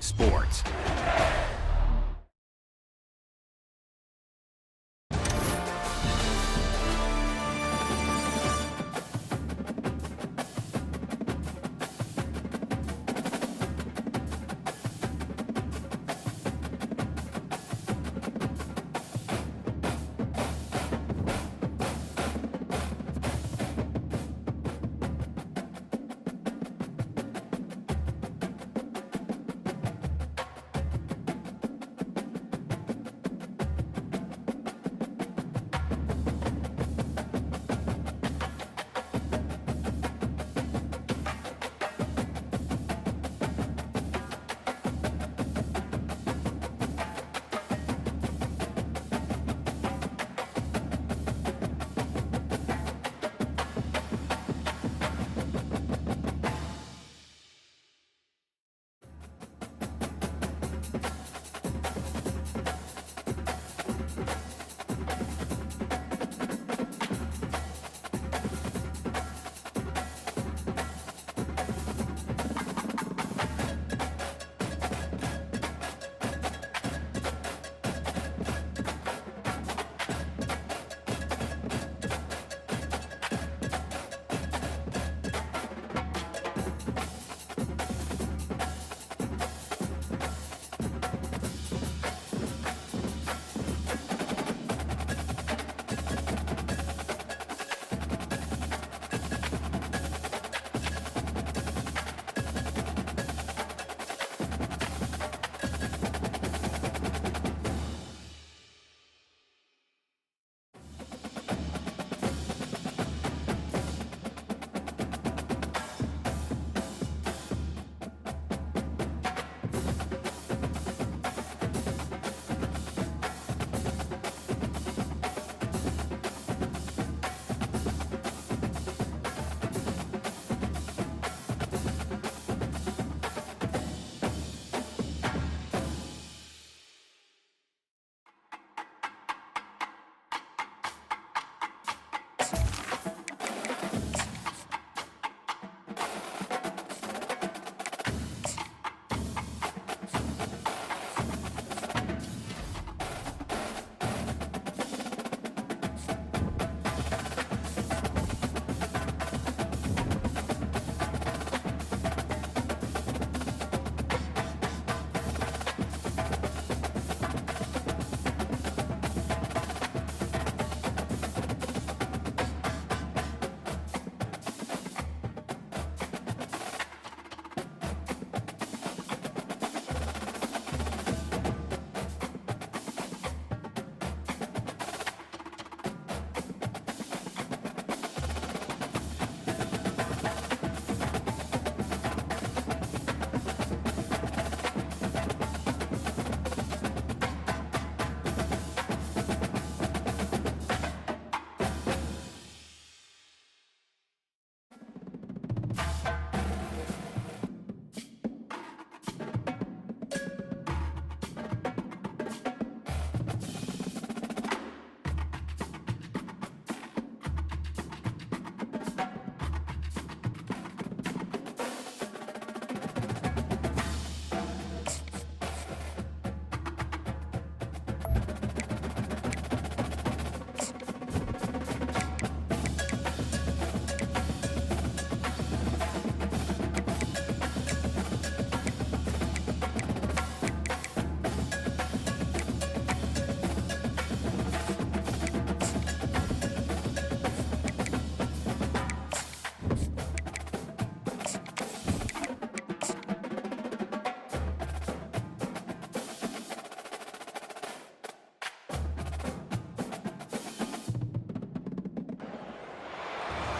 Sports.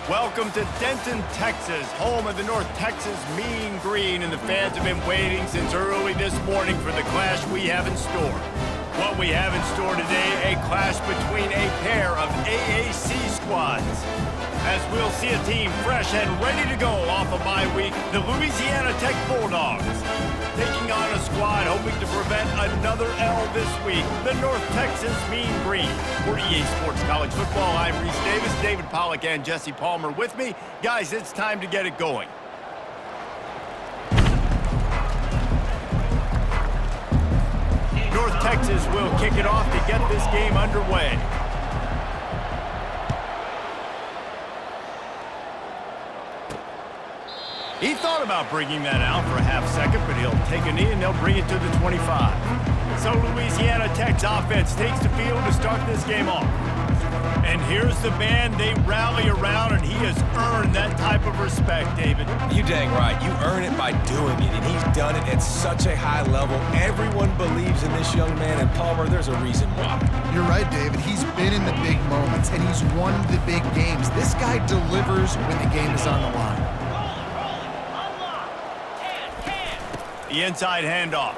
Welcome to Denton, Texas, home of the North Texas Mean Green, and the fans have been waiting since early this morning for the clash we have in store. What we have in store today, a clash between a pair of AAC squads. As we'll see a team fresh and ready to go off a bye week, the Louisiana Tech Bulldogs. Taking on a squad hoping to prevent another L this week, the North Texas Mean Green. For EA Sports College Football, I'm Reese Davis, David Pollack and Jesse Palmer with me. Guys, it's time to get it going. North Texas will kick it off to get this game underway. He thought about bringing that out for a half second, but he'll take a knee and they'll bring it to the 25. So Louisiana Tech's offense takes the field to start this game off. And here's the man they rally around, and he has earned that type of respect, David. You dang right. You earn it by doing it, and he's done it at such a high level. Everyone believes in this young man, and Palmer, there's a reason why. You're right, David. He's been in the big moments, and he's won the big games. This guy delivers when the game is on the line. The inside handoff.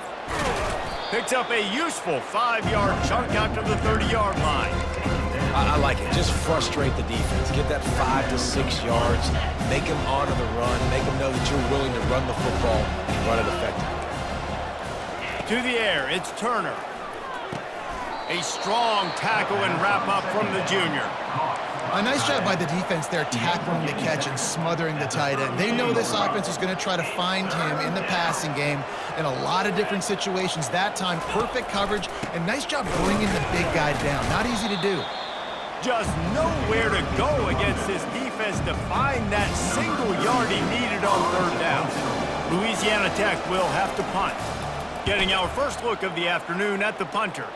Picks up a useful 5-yard chunk out to the 30-yard line. I like it. Just frustrate the defense. Get that 5 to 6 yards. Make them honor the run. Make them know that you're willing to run the football and run it effectively. To the air, it's Turner. A strong tackle and wrap up from the junior. A nice job by the defense there, tackling the catch and smothering the tight end. They know this offense is going to try to find him in the passing game in a lot of different situations. That time, perfect coverage, and nice job bringing the big guy down. Not easy to do. Just nowhere to go against this defense to find that single yard he needed on third down. Louisiana Tech will have to punt. Getting our first look of the afternoon at the punter.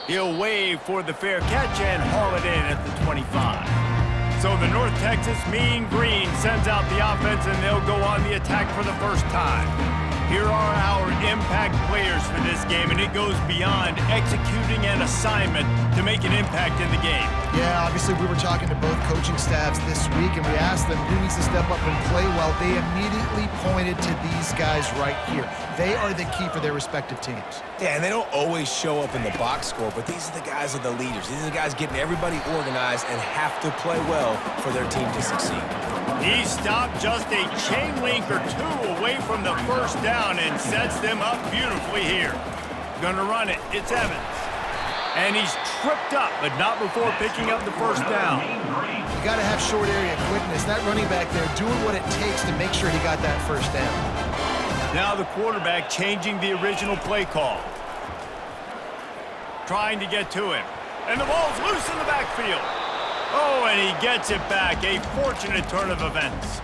He'll wave for the fair catch and haul it in at the 25. So the North Texas Mean Green sends out the offense, and they'll go on the attack for the first time. Here are our impact players for this game, and it goes beyond executing an assignment to make an impact in the game. Yeah, obviously we were talking to both coaching staffs this week, and we asked them who needs to step up and play well. They immediately pointed to these guys right here. They are the key for their respective teams. Yeah, and they don't always show up in the box score, but these are the guys that are the leaders. These are the guys getting everybody organized and have to play well for their team to succeed. He stopped just a chain link or two away from the first down and sets them up beautifully here. Gonna run it. It's Evans. And he's tripped up, but not before picking up the first down. You got to have short area quickness. That running back there doing what it takes to make sure he got that first down. Now the quarterback changing the original play call. Trying to get to him. And the ball's loose in the backfield. Oh, and he gets it back. A fortunate turn of events.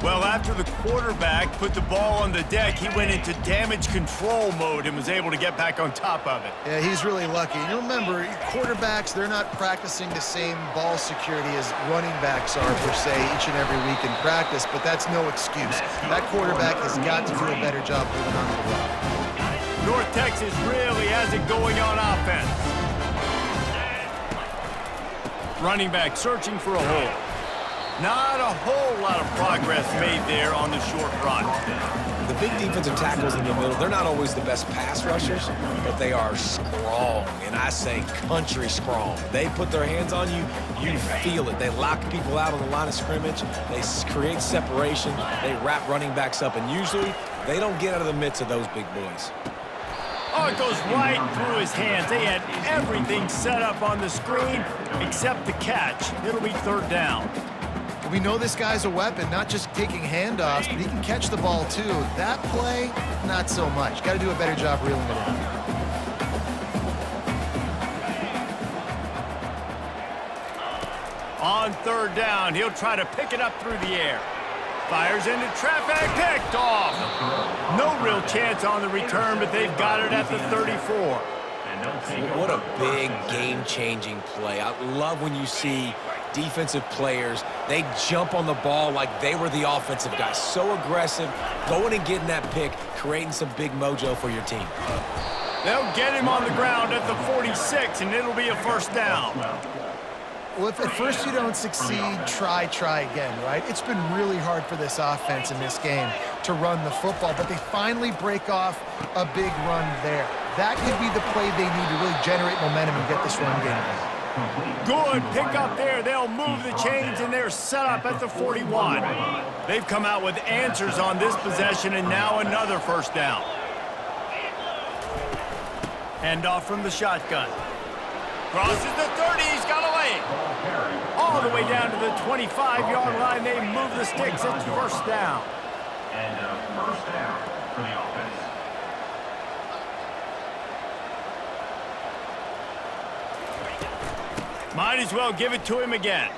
Well, after the quarterback put the ball on the deck, he went into damage control mode and was able to get back on top of it. Yeah, he's really lucky. And remember, quarterbacks, they're not practicing the same ball security as running backs are, per se, each and every week in practice, but that's no excuse. That quarterback has got to do a better job holding on to the rock. North Texas really has it going on offense. Running back searching for a hole. Not a whole lot of progress made there on the short run. The big defensive tackles in the middle, they're not always the best pass rushers, but they are strong, and I say country strong. They put their hands on you, you feel it. They lock people out on the line of scrimmage. They create separation. They wrap running backs up, and usually they don't get out of the midst of those big boys. Oh, it goes right through his hands. They had everything set up on the screen except the catch. It'll be third down. We know this guy's a weapon, not just taking handoffs, but he can catch the ball too. That play, not so much. Got to do a better job reeling it in. On third down, he'll try to pick it up through the air. Fires into traffic, picked off. No real chance on the return, but they've got it at the 34. What a big game-changing play. I love when you see defensive players, they jump on the ball like they were the offensive guys. So aggressive, going and getting that pick, creating some big mojo for your team. They'll get him on the ground at the 46, and it'll be a first down. Well, if at first you don't succeed, try again, right? It's been really hard for this offense in this game to run the football, but they finally break off a big run there. That could be the play they need to really generate momentum and get this run game going. Good pick up there. They'll move the chains, and they're set up at the 41. They've come out with answers on this possession, and now another first down. Handoff from the shotgun. Crosses the 30. He's got away. All the way down to the 25-yard line. They move the sticks. It's first down. And first down for the offense. Might as well give it to him again.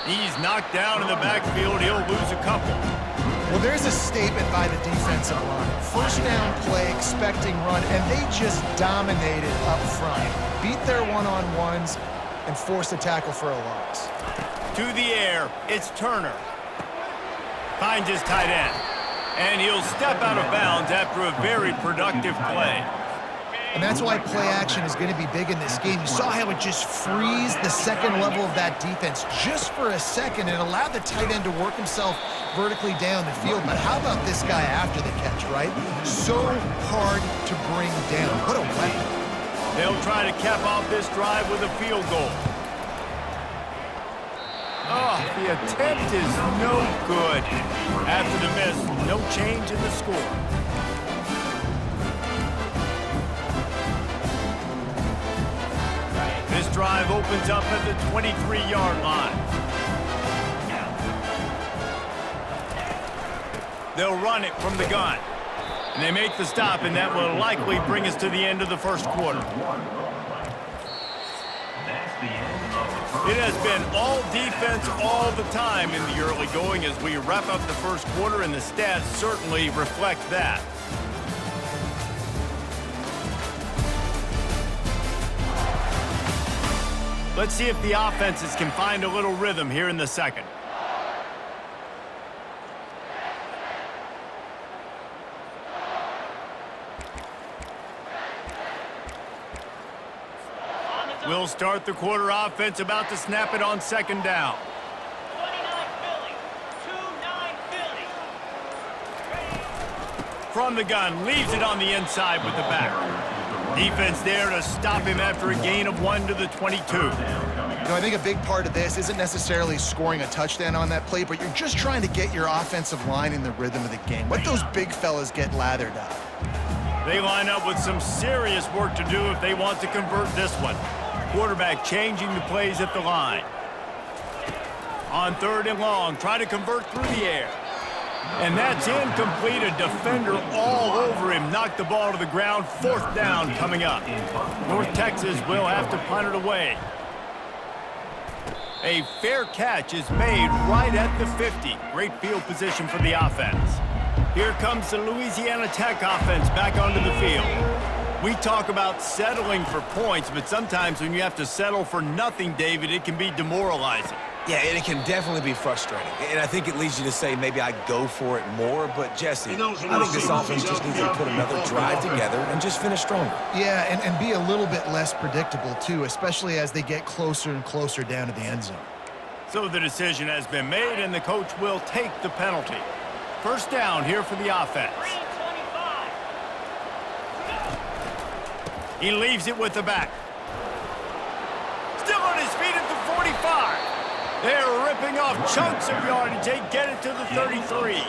He's knocked down in the backfield. He'll lose a couple. Well, there's a statement by the defensive line. First down play, expecting run, and they just dominated up front. Beat their one-on-ones and forced a tackle for a loss. To the air, it's Turner. Finds his tight end. And he'll step out of bounds after a very productive play. And that's why play action is going to be big in this game. You saw how it just frees the second level of that defense just for a second and allowed the tight end to work himself vertically down the field. But how about this guy after the catch, right? So hard to bring down. What a weapon. They'll try to cap off this drive with a field goal. Oh, the attempt is no good. After the miss, no change in the score. This drive opens up at the 23-yard line. They'll run it from the gun. And they make the stop, and that will likely bring us to the end of the first quarter. It has been all defense all the time in the early going as we wrap up the first quarter, and the stats certainly reflect that. Let's see if the offenses can find a little rhythm here in the second. We'll start the quarter offense, about to snap it on second down. 29 Philly, 2-9 Philly. From the gun, leaves it on the inside with the back. Defense there to stop him after a gain of 1 to the 22. I think a big part of this isn't necessarily scoring a touchdown on that play, but you're just trying to get your offensive line in the rhythm of the game. Let those big fellas get lathered up. They line up with some serious work to do if they want to convert this one. Quarterback changing the plays at the line. On third and long, try to convert through the air. And that's incomplete. A defender all over him. Knocked the ball to the ground. Fourth down coming up. North Texas will have to punt it away. A fair catch is made right at the 50. Great field position for the offense. Here comes the Louisiana Tech offense back onto the field. We talk about settling for points, but sometimes when you have to settle for nothing, David, it can be demoralizing. Yeah, and it can definitely be frustrating. And I think it leads you to say maybe I go for it more. But, Jesse, I think this offense just needs to put another drive together and just finish stronger. Yeah, and be a little bit less predictable, too, especially as they get closer and closer down to the end zone. So the decision has been made, and the coach will take the penalty. First down here for the offense. He leaves it with the back. Still on his feet at the 45. They're ripping off chunks of yardage. They get it to the 33.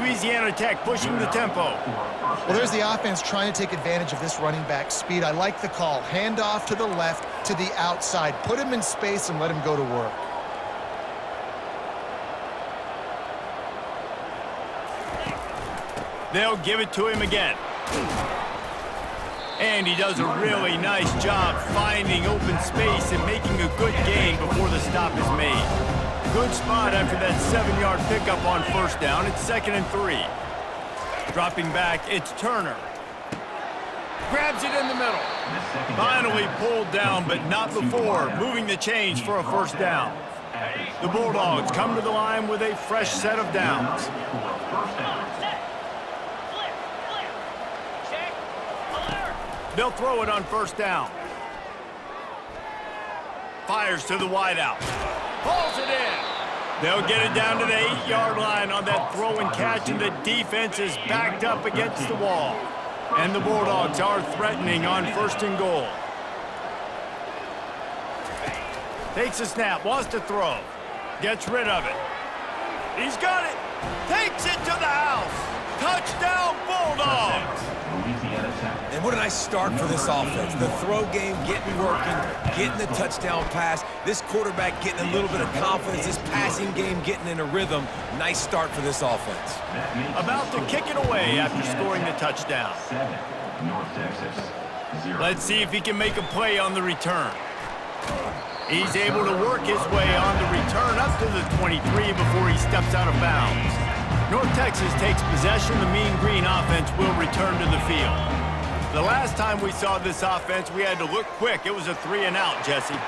Louisiana Tech pushing the tempo. Well, there's the offense trying to take advantage of this running back speed. I like the call. Hand off to the left, to the outside. Put him in space and let him go to work. They'll give it to him again. And he does a really nice job finding open space and making a good gain before the stop is made. Good spot after that 7-yard pickup on first down. It's 2nd and 3. Dropping back, it's Turner. Grabs it in the middle. Finally pulled down, but not before. Moving the change for a first down. The Bulldogs come to the line with a fresh set of downs. They'll throw it on first down. Fires to the wideout. Pulls it in. They'll get it down to the 8-yard line on that throw and catch, and the defense is backed up against the wall. And the Bulldogs are threatening on 1st and goal. Takes a snap, wants to throw. Gets rid of it. He's got it. Takes it to the house. Touchdown, Bulldogs. And what a nice start for this offense. The throw game getting working, getting the touchdown pass. This quarterback getting a little bit of confidence. This passing game getting in a rhythm. Nice start for this offense. About to kick it away after scoring the touchdown. Let's see if he can make a play on the return. He's able to work his way on the return up to the 23 before he steps out of bounds. North Texas takes possession. The Mean Green offense will return to the field. The last time we saw this offense, we had to look quick. It was a 3-and-out, Jesse.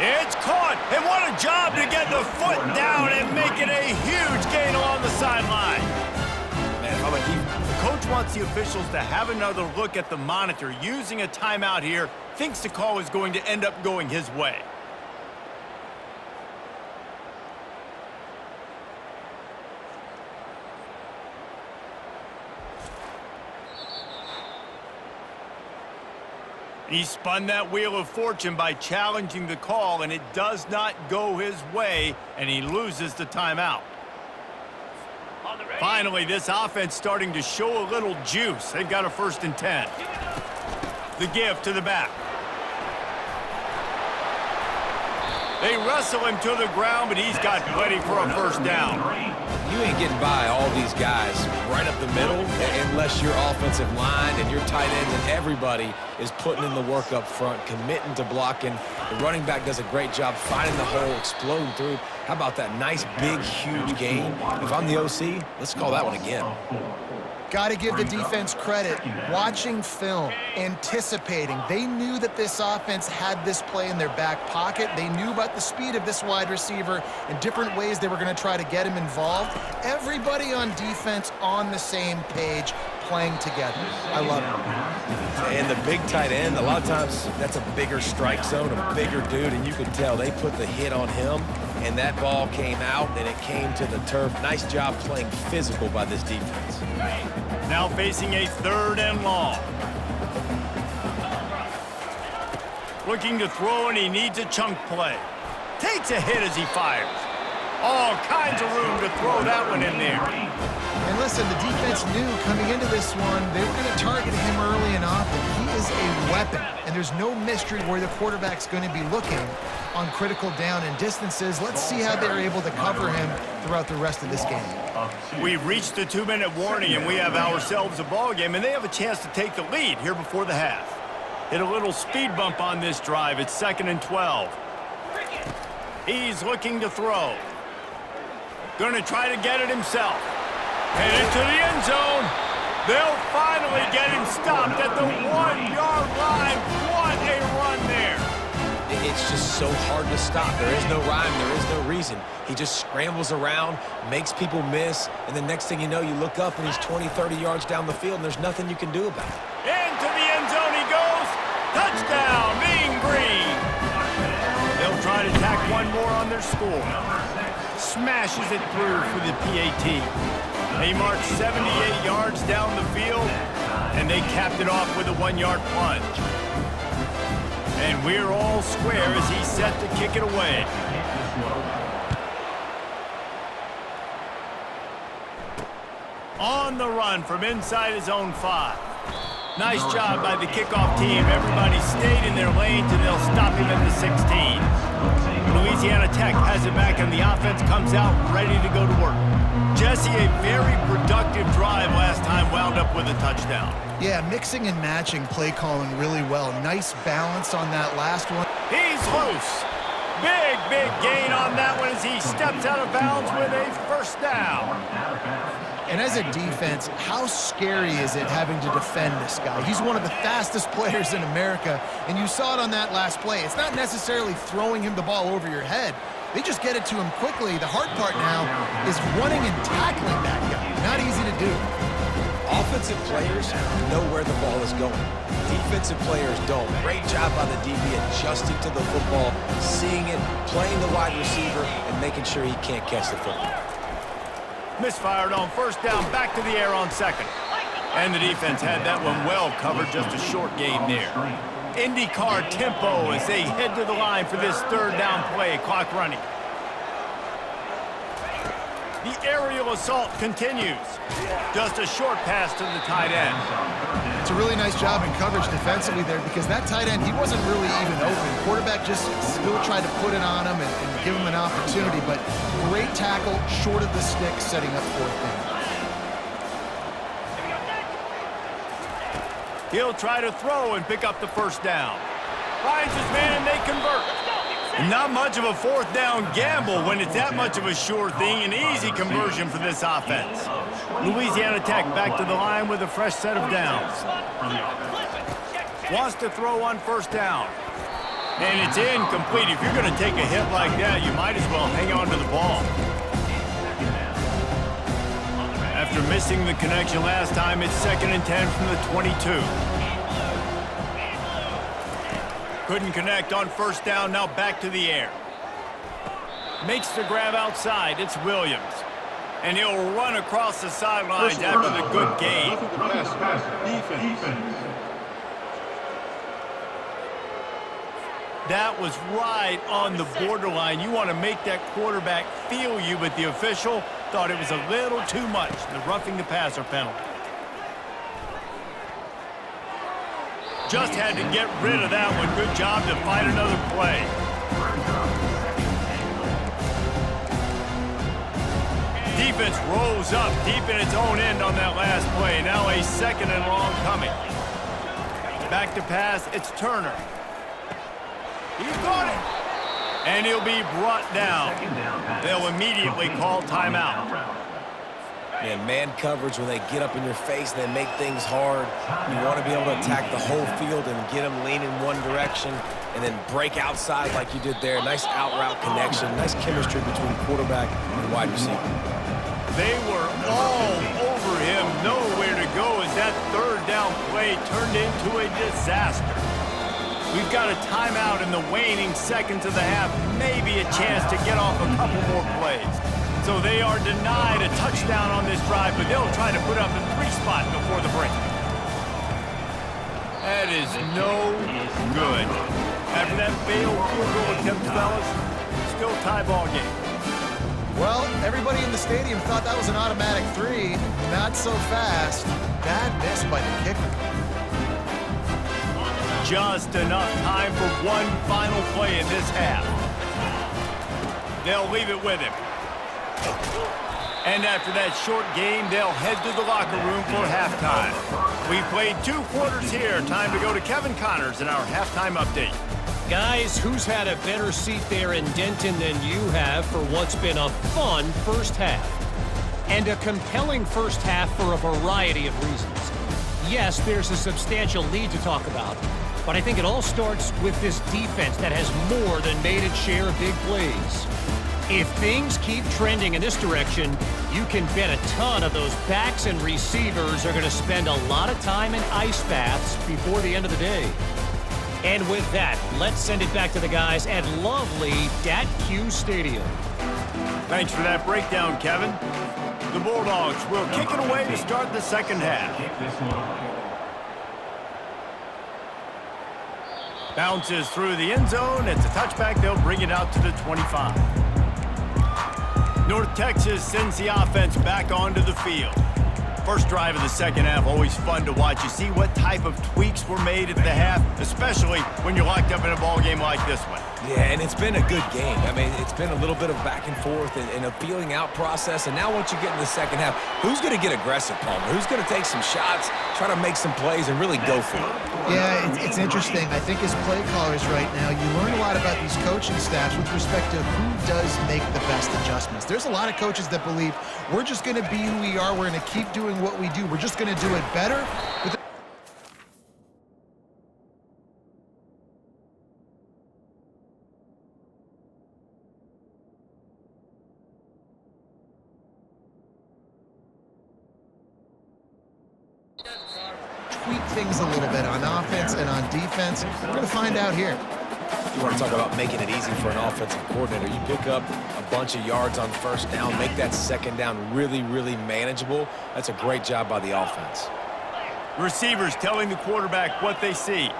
It's caught, and what a job to get the foot down and make it a huge gain along the sideline. Man, if I'm a The coach wants the officials to have another look at the monitor. Using a timeout here, thinks the call is going to end up going his way. He spun that wheel of fortune by challenging the call, and it does not go his way, and he loses the timeout. Finally, this offense starting to show a little juice. They've got a 1st and 10. The give to the back. They wrestle him to the ground, but he's got plenty for a 1st down. You ain't getting by all these guys right up the middle unless your offensive line and your tight ends and everybody is putting in the work up front, committing to blocking. The running back does a great job finding the hole, exploding through. How about that nice, big, huge gain? If I'm the OC, let's call that one again. Got to give the defense credit. Watching film, anticipating. They knew that this offense had this play in their back pocket. They knew about the speed of this wide receiver and different ways they were going to try to get him involved. Everybody on defense on the same page, playing together. I love it. And the big tight end, a lot of times that's a bigger strike zone, a bigger dude, and you could tell they put the hit on him, and that ball came out, and it came to the turf. Nice job playing physical by this defense. Now facing a 3rd and long. Looking to throw, and he needs a chunk play. Takes a hit as he fires. All kinds of room to throw that one in there. And listen, the defense knew coming into this one, they were going to target him early and often. He is a weapon, and there's no mystery where the quarterback's going to be looking on critical down and distances. Let's see how they're able to cover him throughout the rest of this game. We've reached the 2-minute warning, and we have ourselves a ball game, and they have a chance to take the lead here before the half. Hit a little speed bump on this drive. It's 2nd and 12. He's looking to throw. Going to try to get it himself. Headed to the end zone. They'll finally get him stopped at the 1-yard line. What a run there. It's just so hard to stop. There is no rhyme. There is no reason. He just scrambles around, makes people miss, and the next thing you know, you look up and he's 20, 30 yards down the field, and there's nothing you can do about it. Into the end zone he goes. Touchdown, Mean Green. They'll try to tack one more on their score. Smashes it through for the PAT. They marched 78 yards down the field, and they capped it off with a 1-yard plunge. And we're all square as he's set to kick it away. On the run from inside his own 5. Nice job by the kickoff team. Everybody stayed in their lanes, and they'll stop him at the 16. Louisiana Tech has it back, and the offense comes out ready to go to work. Jesse, a very productive drive last time, wound up with a touchdown. Yeah, mixing and matching play calling really well. Nice balance on that last one. He's loose. Big, big gain on that one as he steps out of bounds with a 1st down. And as a defense, how scary is it having to defend this guy? He's one of the fastest players in America, and you saw it on that last play. It's not necessarily throwing him the ball over your head. They just get it to him quickly. The hard part now is running and tackling that guy. Not easy to do. Offensive players know where the ball is going. Defensive players don't. Great job by the DB adjusting to the football, seeing it, playing the wide receiver, and making sure he can't catch the football. Misfired on 1st down, back to the air on 2nd. And the defense had that one well covered, just a short gain there. IndyCar tempo as they head to the line for this 3rd down play, clock running. The aerial assault continues. Just a short pass to the tight end. It's a really nice job in coverage defensively there because that tight end, he wasn't really even open. Quarterback just still tried to put it on him and give him an opportunity, but great tackle, short of the stick, setting up 4th down. He'll try to throw and pick up the 1st down. Finds his man, and they convert. Not much of a fourth down gamble when it's that much of a sure thing. An easy conversion for this offense. Louisiana Tech back to the line with a fresh set of downs. Wants to throw on first down. And it's incomplete. If you're going to take a hit like that, you might as well hang on to the ball. After missing the connection last time, it's 2nd and 10 from the 22. Couldn't connect on first down, now back to the air. Makes the grab outside, it's Williams. And he'll run across the sidelines after the good gain. That was right on the borderline. You want to make that quarterback feel you, but the official thought it was a little too much, the roughing the passer penalty. Just had to get rid of that one. Good job to fight another play. Defense rolls up deep in its own end on that last play. Now a 2nd and long coming. Back to pass, it's Turner. He's got it. And he'll be brought down. They'll immediately call timeout. Man coverage, when they get up in your face, they make things hard. You want to be able to attack the whole field and get them leaning one direction and then break outside like you did there. Nice out-route connection, nice chemistry between quarterback and wide receiver. They were all over him, nowhere to go as that 3rd down play turned into a disaster. We've got a timeout in the waning seconds of the half, maybe a chance to get off a couple more plays. So they are denied a touchdown on this drive, but they'll try to put up a 3 spot before the break. That is no good. After that failed field goal attempt, fellas, still tie ball game. Well, everybody in the stadium thought that was an automatic 3. Not so fast. Bad miss by the kicker. Just enough time for one final play in this half. They'll leave it with him. And after that short game, they'll head to the locker room for halftime. We've played 2 quarters here. Time to go to Kevin Connors in our halftime update. Guys, who's had a better seat there in Denton than you have for what's been a fun first half? And a compelling first half for a variety of reasons. Yes, there's a substantial lead to talk about, but I think it all starts with this defense that has more than made its share of big plays. If things keep trending in this direction, you can bet a ton of those backs and receivers are going to spend a lot of time in ice baths before the end of the day. And with that, let's send it back to the guys at lovely Dat-Q Stadium. Thanks for that breakdown, Kevin. The Bulldogs will kick it away to start the second half. Bounces through the end zone. It's a touchback. They'll bring it out to the 25. North Texas sends the offense back onto the field. First drive of the second half, always fun to watch. You see what type of tweaks were made at the half, especially when you're locked up in a ball game like this one. Yeah, and it's been a good game. I mean, it's been a little bit of back and forth and a feeling out process. And now once you get in the second half, who's going to get aggressive, Palmer? Who's going to take some shots, try to make some plays, and really go for it? Yeah, it's interesting. I think as play callers right now, you learn a lot about these coaching staffs with respect to who does make the best adjustments. There's a lot of coaches that believe we're just going to be who we are. We're going to keep doing what we do. We're just going to do it better. But tweak things a little bit on offense and on defense. We're going to find out here. You want to talk about making it easy for an offensive coordinator. You pick up a bunch of yards on first down, make that second down really, really manageable. That's a great job by the offense. Receivers telling the quarterback what they see.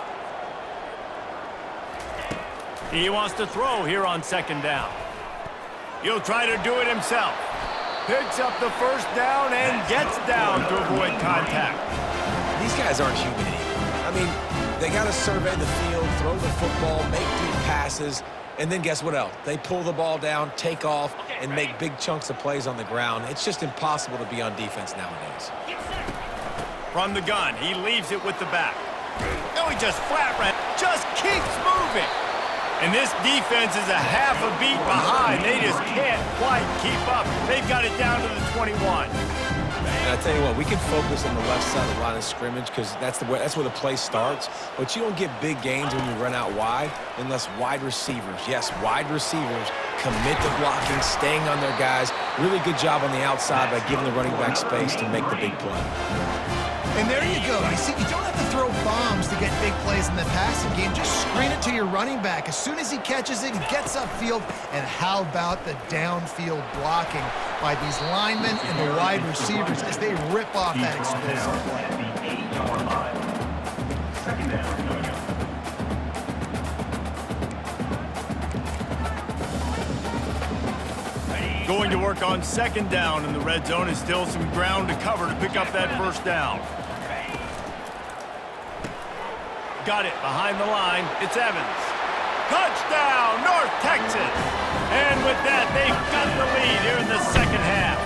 He wants to throw here on second down. He'll try to do it himself. Picks up the first down and gets down to avoid contact. These guys aren't human anymore. I mean, they got to survey the field, throw the football, make deep passes, and then guess what else? They pull the ball down, take off, and make big chunks of plays on the ground. It's just impossible to be on defense nowadays. From the gun, he leaves it with the back. No, he just flat ran. Just keeps moving. And this defense is a half a beat behind. They just can't quite keep up. They've got it down to the 21. And I tell you what, we can focus on the left side of the line of scrimmage because that's where the play starts. But you don't get big gains when you run out wide unless wide receivers, yes, wide receivers, commit to blocking, staying on their guys. Really good job on the outside by giving the running back space to make the big play. And there you go. You see, you don't have to throw bombs to get big plays in the passing game. Just screen it to your running back. As soon as he catches it, he gets upfield. And how about the downfield blocking by these linemen and the wide receivers as they rip off that explosive play. Going to work on second down in the red zone is still some ground to cover to pick up that first down. Got it behind the line. It's Evans. Touchdown, North Texas! And with that, they've got the lead here in the second half.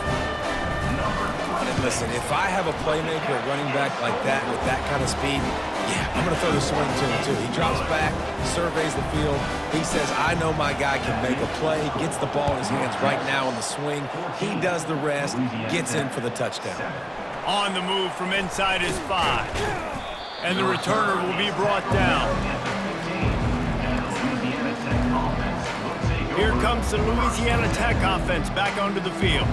And listen, if I have a playmaker at running back like that with that kind of speed, yeah, I'm going to throw the swing to him too. He drops back, surveys the field. He says, I know my guy can make a play, gets the ball in his hands right now on the swing. He does the rest, gets in for the touchdown. On the move from inside his 5. And the returner will be brought down. Here comes the Louisiana Tech offense back onto the field.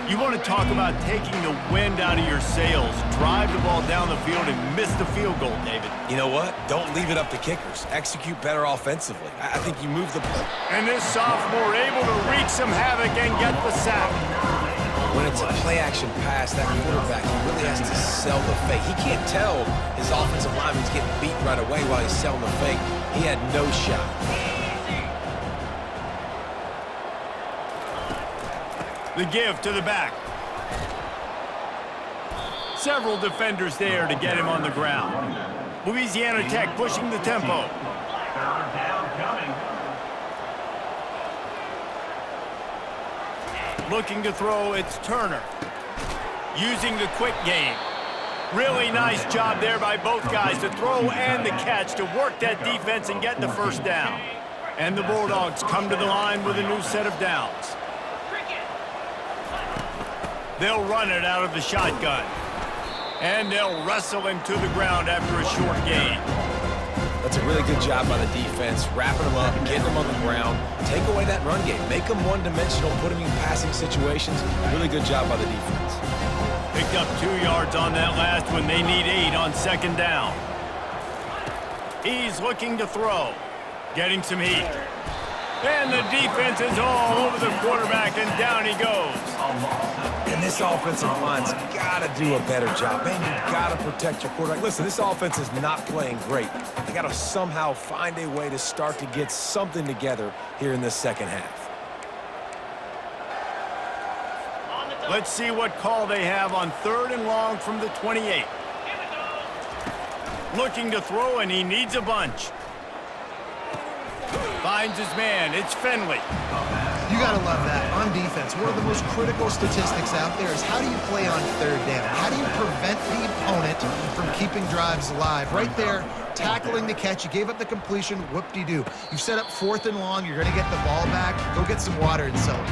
You want to talk about taking the wind out of your sails. Drive the ball down the field and miss the field goal, David. You know what? Don't leave it up to kickers. Execute better offensively. I think you move the ball. And this sophomore able to wreak some havoc and get the sack. When it's a play-action pass, that quarterback, he really has to sell the fake. He can't tell his offensive lineman's getting beat right away while he's selling the fake. He had no shot. The give to the back. Several defenders there to get him on the ground. Louisiana Tech pushing the tempo. Looking to throw, it's Turner. Using the quick game. Really nice job there by both guys to throw and the catch to work that defense and get the first down. And the Bulldogs come to the line with a new set of downs. They'll run it out of the shotgun. And they'll wrestle him to the ground after a short gain. That's a really good job by the defense, wrapping them up, getting them on the ground, take away that run game, make them one-dimensional, put them in passing situations. Really good job by the defense. Picked up 2 yards on that last one. They need 8 on second down. He's looking to throw, getting some heat. And the defense is all over the quarterback, and down he goes. And this offensive line's got to do a better job. Man, you got to protect your quarterback. Listen, this offense is not playing great. They got to somehow find a way to start to get something together here in this second half. Let's see what call they have on 3rd and long from the 28. Looking to throw, and he needs a bunch. Finds his man. It's Finley. You got to love that. On defense, one of the most critical statistics out there is how do you play on 3rd down? How do you prevent the opponent from keeping drives alive? Right there, tackling the catch. You gave up the completion. Whoop-de-doo. You've set up 4th and long. You're going to get the ball back. Go get some water and celebrate.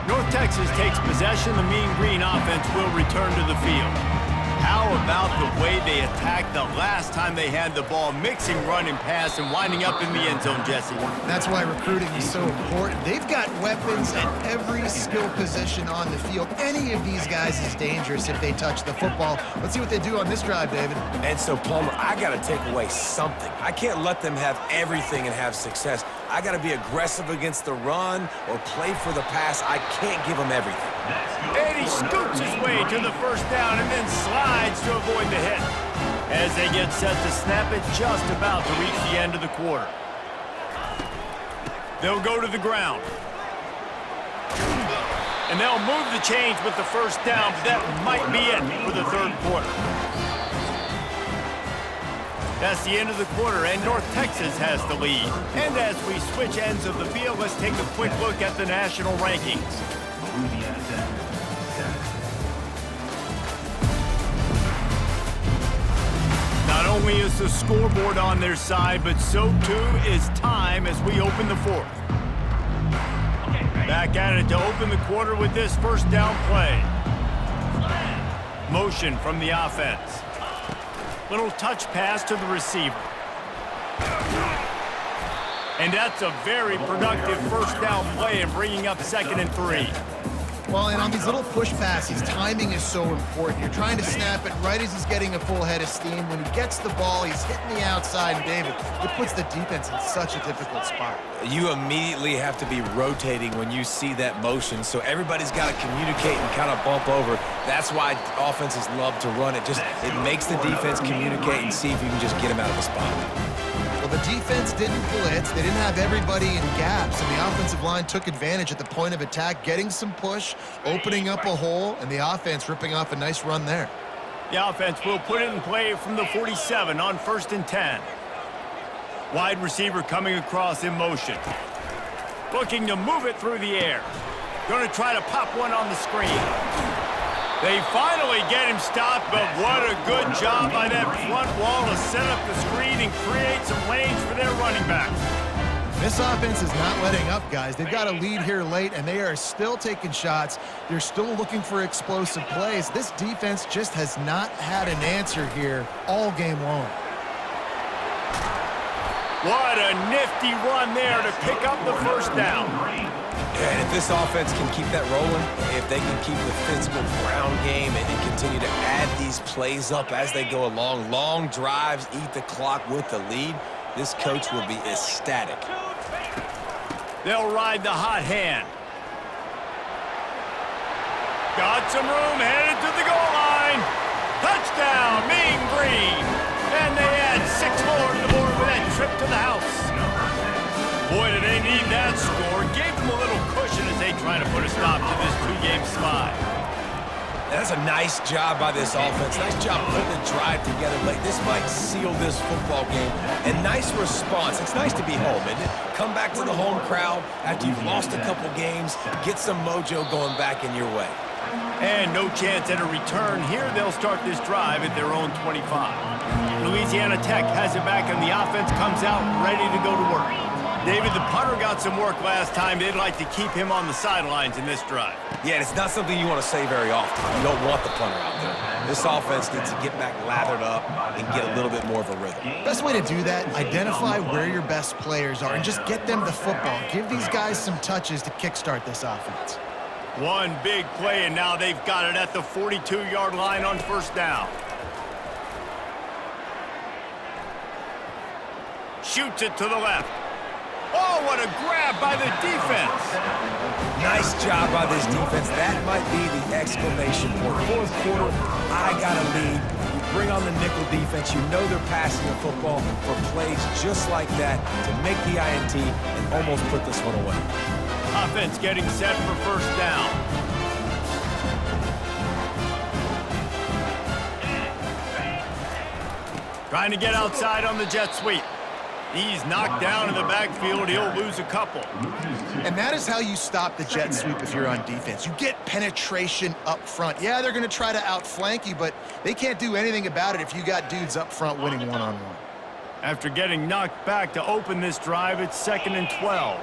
North Texas takes possession. The Mean Green offense will return to the field. How about the way they attacked the last time they had the ball, mixing run and pass and winding up in the end zone, Jesse? That's why recruiting is so important. They've got weapons at every skill position on the field. Any of these guys is dangerous if they touch the football. Let's see what they do on this drive, David. And so, Palmer, I got to take away something. I can't let them have everything and have success. I got to be aggressive against the run or play for the pass. I can't give them everything. And he scoots his way to the first down and then slides to avoid the hit. As they get set to snap it, just about to reach the end of the quarter. They'll go to the ground. And they'll move the chains with the first down, but that might be it for the 3rd quarter. That's the end of the quarter, and North Texas has the lead. And as we switch ends of the field, let's take a quick look at the national rankings. Not only is the scoreboard on their side, but so too is time as we open the fourth. Back at it to open the quarter with this first down play. Motion from the offense. Little touch pass to the receiver. And that's a very productive first down play and bringing up 2nd and 3. Well, and on these little push passes, timing is so important. You're trying to snap it right as he's getting a full head of steam. When he gets the ball, he's hitting the outside, and David, it puts the defense in such a difficult spot. You immediately have to be rotating when you see that motion, so everybody's got to communicate and kind of bump over. That's why offenses love to run it. It makes the defense communicate and see if you can just get him out of the spot. Well, the defense didn't blitz. They didn't have everybody in gaps, and the offensive line took advantage at the point of attack, getting some push, opening up a hole, and the offense ripping off a nice run there. The offense will put it in play from the 47 on 1st and 10. Wide receiver coming across in motion. Looking to move it through the air. Going to try to pop one on the screen. They finally get him stopped, but what a good job by that front wall to set up the screen and create some lanes for their running back. This offense is not letting up, guys. They've got a lead here late, and they are still taking shots. They're still looking for explosive plays. This defense just has not had an answer here all game long. What a nifty run there to pick up the first down. And if this offense can keep that rolling, if they can keep the physical ground game and continue to add these plays up as they go along, long drives, eat the clock with the lead, this coach will be ecstatic. They'll ride the hot hand. Got some room, headed to the goal line. Touchdown, Mean Green. And they add 6 more to the board with that trip to the house. Boy, did they need that score. Gave them a little cushion as they try to put a stop to this 2-game slide. That's a nice job by this offense. Nice job putting the drive together late. This might seal this football game. And nice response. It's nice to be home, isn't it? Come back to the home crowd after you've lost a couple games. Get some mojo going back in your way. And no chance at a return. Here they'll start this drive at their own 25. Louisiana Tech has it back, and the offense comes out ready to go to work. David, the punter got some work last time. They'd like to keep him on the sidelines in this drive. Yeah, and it's not something you want to say very often. You don't want the punter out there. This offense needs to get back lathered up and get a little bit more of a rhythm. Best way to do that, identify where your best players are and just get them the football. Give these guys some touches to kickstart this offense. One big play, and now they've got it at the 42-yard line on first down. Shoots it to the left. Oh, what a grab by the defense. Nice job by this defense. That might be the exclamation point. Fourth quarter, I got a lead. You bring on the nickel defense. You know they're passing the football for plays just like that to make the INT and almost put this one away. Offense getting set for first down. Trying to get outside on the jet sweep. He's knocked down in the backfield. He'll lose a couple. And that is how you stop the jet sweep if you're on defense. You get penetration up front. Yeah, they're going to try to outflank you, but they can't do anything about it if you got dudes up front winning one-on-one. After getting knocked back to open this drive, it's 2nd and 12.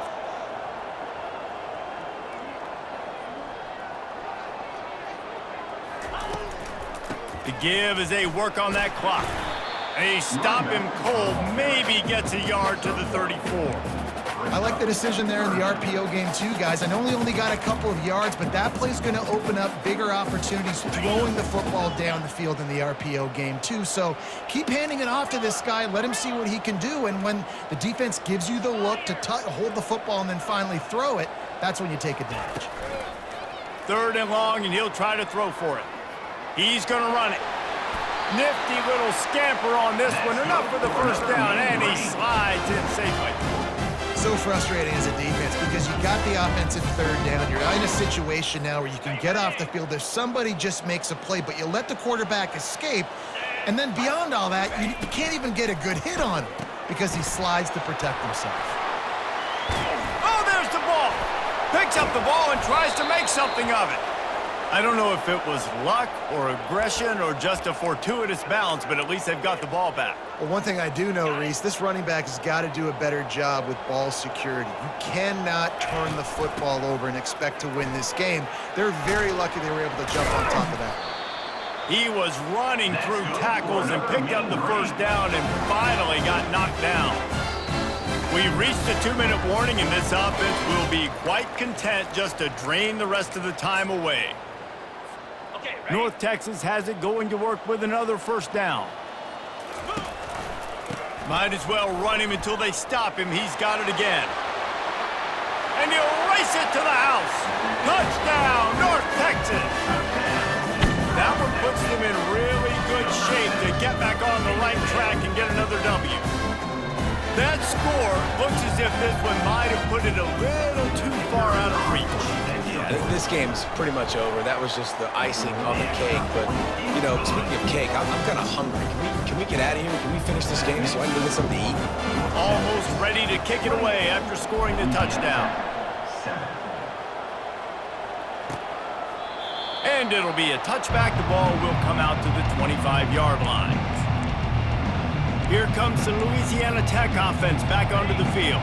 To give as they work on that clock. They stop him cold, maybe gets a yard to the 34. I like the decision there in the RPO game too, guys. I know he only got a couple of yards, but that play's going to open up bigger opportunities throwing the football down the field in the RPO game too. So keep handing it off to this guy, let him see what he can do, and when the defense gives you the look to hold the football and then finally throw it, that's when you take advantage. 3rd and long, and he'll try to throw for it. He's going to run it. Nifty little scamper on this one. Enough for the first down, and he slides in safely. So frustrating as a defense because you got the offense in 3rd down. You're in a situation now where you can get off the field if somebody just makes a play, but you let the quarterback escape, and then beyond all that, you can't even get a good hit on him because he slides to protect himself. Oh, there's the ball. Picks up the ball and tries to make something of it. I don't know if it was luck or aggression or just a fortuitous bounce, but at least they've got the ball back. Well, one thing I do know, Reese, this running back has got to do a better job with ball security. You cannot turn the football over and expect to win this game. They're very lucky they were able to jump on top of that. He was running through tackles and picked up the first down and finally got knocked down. We've reached a 2-minute warning, and this offense will be quite content just to drain the rest of the time away. Okay, ready? North Texas has it going to work with another first down. Might as well run him until they stop him. He's got it again. And he'll race it to the house. Touchdown, North Texas. That one puts them in really good shape to get back on the right track and get another W. That score looks as if this one might have put it a little too far out of reach. Yeah, this game's pretty much over. That was just the icing on the cake. But, you know, speaking of cake, I'm kind of hungry. Can we get out of here? Can we finish this game so I can go get something to eat? Almost ready to kick it away after scoring the touchdown. And it'll be a touchback. The ball will come out to the 25-yard line. Here comes the Louisiana Tech offense back onto the field.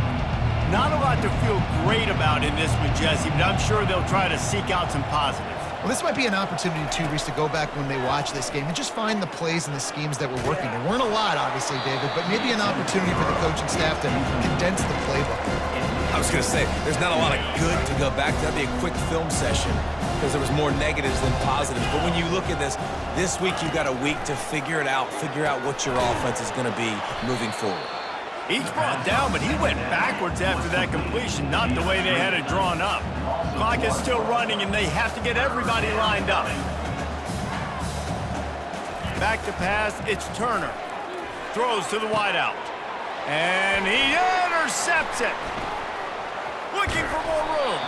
Not a lot to feel great about in this one, Jesse, but I'm sure they'll try to seek out some positives. Well, this might be an opportunity, too, Reese, to go back when they watch this game and just find the plays and the schemes that were working. There weren't a lot, obviously, David, but maybe an opportunity for the coaching staff to condense the playbook. I was going to say, there's not a lot of good to go back to. That'd be a quick film session because there was more negatives than positives. But when you look at this week you've got a week to figure it out, figure out what your offense is going to be moving forward. Each brought down, but he went backwards after that completion, not the way they had it drawn up. Clock is still running, and they have to get everybody lined up. Back to pass, it's Turner. Throws to the wideout. And he intercepts it. Looking for more room.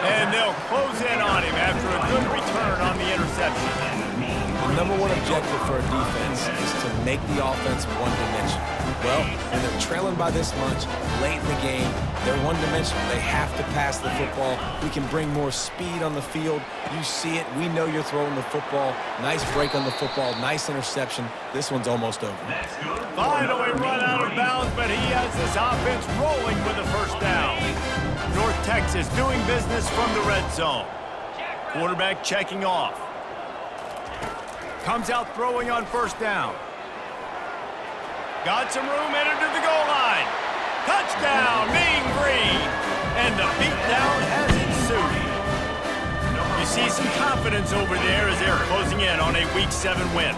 And they'll close in on him after a good return on the interception. The number one objective for a defense is to make the offense one-dimensional. Well, when they're trailing by this much, late in the game, they're one-dimensional. They have to pass the football. We can bring more speed on the field. You see it. We know you're throwing the football. Nice break on the football. Nice interception. This one's almost over. Finally run out of bounds, but he has this offense rolling with a first down. North Texas doing business from the red zone. Quarterback checking off. Comes out throwing on first down. Got some room, headed to the goal line. Touchdown, Mean Green. And the beatdown has ensued. You see some confidence over there as they're closing in on a Week 7 win.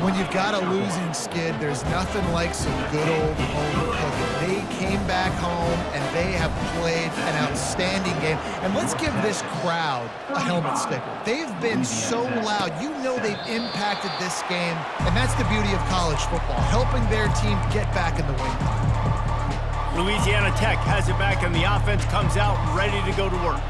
When you've got a losing skid, there's nothing like some good old home cooking. They came back home, and they have played an outstanding game. And let's give this crowd a helmet sticker. They've been so loud. You know they've impacted this game, and that's the beauty of college football, helping their team get back in the win column. Louisiana Tech has it back, and the offense comes out ready to go to work.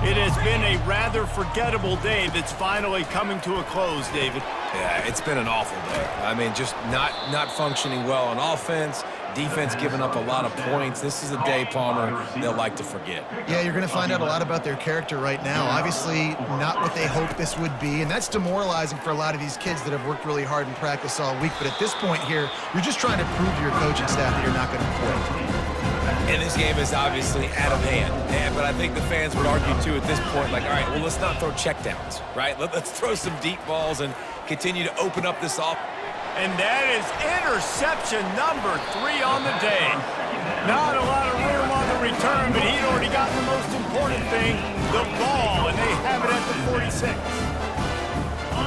It has been a rather forgettable day that's finally coming to a close, David. Yeah, it's been an awful day. I mean, just not functioning well on offense, defense giving up a lot of points. This is a day, Palmer, they'll like to forget. Yeah, you're going to find out a lot about their character right now. Obviously, not what they hoped this would be, and that's demoralizing for a lot of these kids that have worked really hard in practice all week. But at this point here, you're just trying to prove to your coaching staff that you're not going to quit. And this game is obviously out of hand. But I think the fans would argue, too, at this point, like, all right, well, let's not throw checkdowns, right? Let's throw some deep balls and continue to open up this off. And that is interception number 3 on the day. Not a lot of room on the return, but he'd already gotten the most important thing, the ball, and they have it at the 46.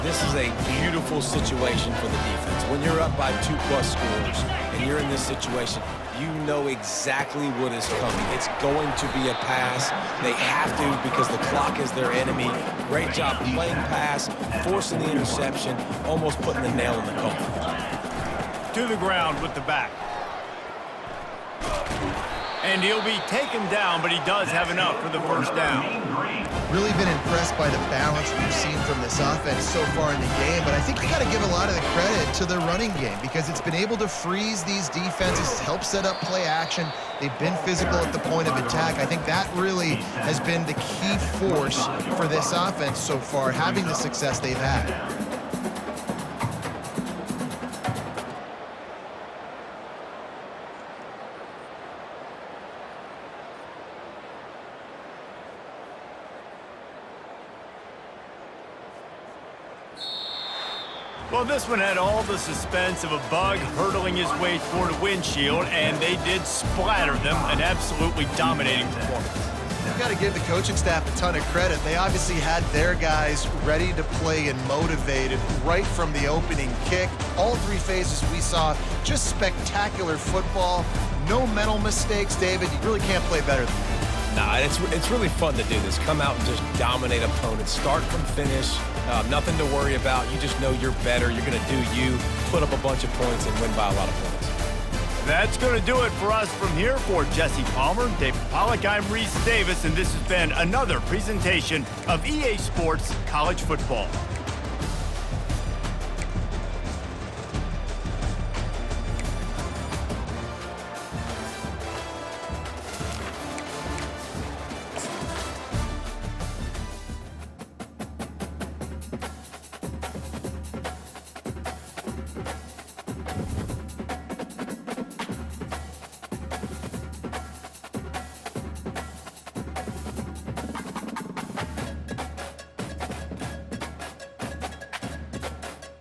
This is a beautiful situation for the defense. When you're up by 2+ scores and you're in this situation, you know exactly what is coming. It's going to be a pass. They have to because the clock is their enemy. Great job playing pass, forcing the interception, almost putting the nail in the coffin. To the ground with the back. And he'll be taken down, but he does have enough for the first down. Really been impressed by the balance we've seen from this offense so far in the game, but I think you got to give a lot of the credit to the running game because it's been able to freeze these defenses, help set up play action. They've been physical at the point of attack. I think that really has been the key force for this offense so far, having the success they've had. Well, this one had all the suspense of a bug hurtling his way toward a windshield, and they did splatter them, an absolutely dominating performance. You've got to give the coaching staff a ton of credit. They obviously had their guys ready to play and motivated right from the opening kick. All three phases we saw, just spectacular football. No mental mistakes, David. You really can't play better than that. Nah, it's really fun to do this. Come out and just dominate opponents. Start from finish. Nothing to worry about. You just know you're better. You're going to do you, put up a bunch of points, and win by a lot of points. That's going to do it for us from here. For Jesse Palmer, David Pollack, I'm Reese Davis, and this has been another presentation of EA Sports College Football.